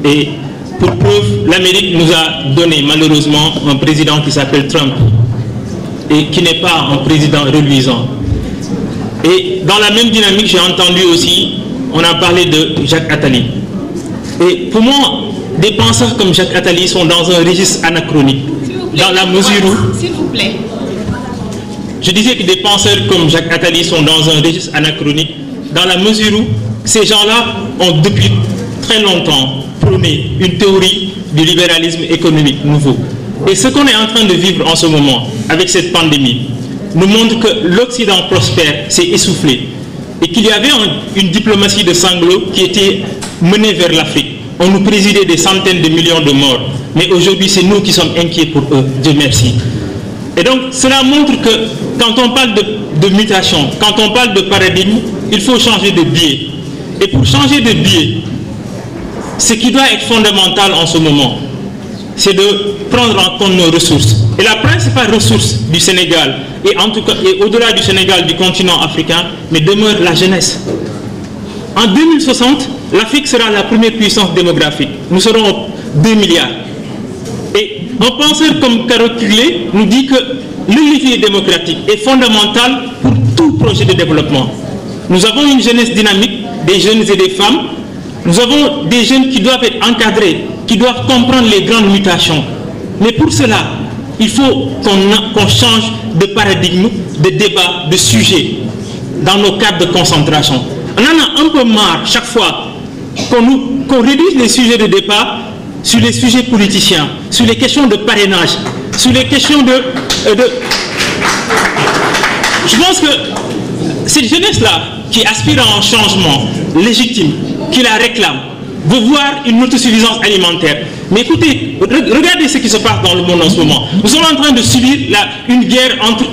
Et pour preuve, l'Amérique nous a donné malheureusement un président qui s'appelle Trump et qui n'est pas un président reluisant. Et dans la même dynamique, j'ai entendu aussi, on a parlé de Jacques Attali. Et pour moi, des penseurs comme Jacques Attali sont dans un registre anachronique. Dans la mesure où... S'il vous plaît. Je disais que des penseurs comme Jacques Attali sont dans un registre anachronique, dans la mesure où ces gens-là ont depuis très longtemps prôné une théorie du libéralisme économique nouveau. Et ce qu'on est en train de vivre en ce moment, avec cette pandémie, nous montre que l'Occident prospère, s'est essoufflé, et qu'il y avait une diplomatie de sanglots qui était menée vers l'Afrique. On nous présidait des centaines de millions de morts, mais aujourd'hui c'est nous qui sommes inquiets pour eux, Dieu merci. Et donc cela montre que quand on parle de mutation, quand on parle de paradigme, il faut changer de biais. Et pour changer de biais, ce qui doit être fondamental en ce moment, c'est de prendre en compte nos ressources. Et la principale ressource du Sénégal, et en tout cas, et au-delà du Sénégal, du continent africain, mais demeure la jeunesse. En 2060, l'Afrique sera la première puissance démographique. Nous serons 2 milliards. Et un penseur comme Carol Cuglé nous dit que le levier démocratique est fondamental pour tout projet de développement. Nous avons une jeunesse dynamique, des jeunes et des femmes. Nous avons des jeunes qui doivent être encadrés, qui doivent comprendre les grandes mutations. Mais pour cela, il faut qu'on change de paradigme, de débat, de sujet dans nos cadres de concentration. On en a un peu marre chaque fois qu'on réduise les sujets de débat sur les sujets politiciens, sur les questions de parrainage, sur les questions de... Je pense que cette jeunesse-là, qui aspire à un changement légitime, qui la réclame, veut voir une autosuffisance alimentaire. Mais écoutez, regardez ce qui se passe dans le monde en ce moment. Nous sommes en train de subir une guerre entre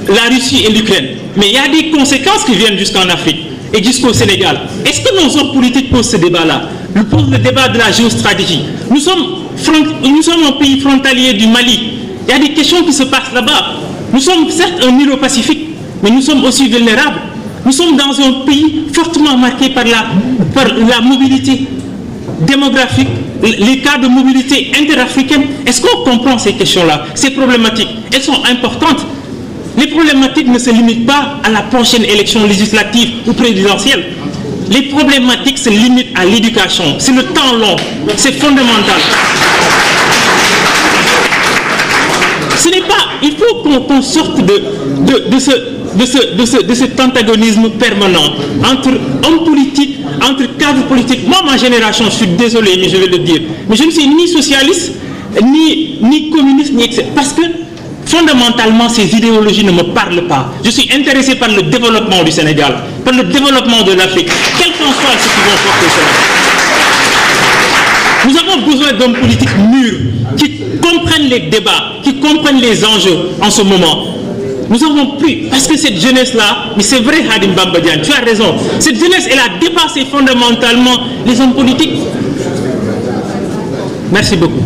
la Russie et l'Ukraine. Mais il y a des conséquences qui viennent jusqu'en Afrique et jusqu'au Sénégal. Est-ce que nos hommes politiques posent ce débat-là? Nous posons le débat de la géostratégie. Nous sommes un pays frontalier du Mali. Il y a des questions qui se passent là-bas. Nous sommes certes un îlot pacifique, mais nous sommes aussi vulnérables. Nous sommes dans un pays fortement marqué par la mobilité démographique, les cas de mobilité interafricaine. Est-ce qu'on comprend ces questions-là? Ces problématiques, elles sont importantes. Les problématiques ne se limitent pas à la prochaine élection législative ou présidentielle. Les problématiques se limitent à l'éducation. C'est le temps long, c'est fondamental. Ce n'est pas... Il faut qu'on sorte de cet antagonisme permanent entre hommes politiques, entre cadres politiques. Moi, ma génération, je suis désolé, mais je vais le dire, mais je ne suis ni socialiste, ni communiste, ni etc. Parce que, fondamentalement, ces idéologies ne me parlent pas. Je suis intéressé par le développement du Sénégal, par le développement de l'Afrique, quel qu'en soit ce qui vont porter cela. Nous avons besoin d'hommes politiques mûrs, qui comprennent les débats, qui comprennent les enjeux en ce moment. Nous avons pris, parce que cette jeunesse-là, mais c'est vrai Hadim Bamba Diagne, tu as raison, cette jeunesse, elle a dépassé fondamentalement les hommes politiques. Merci beaucoup.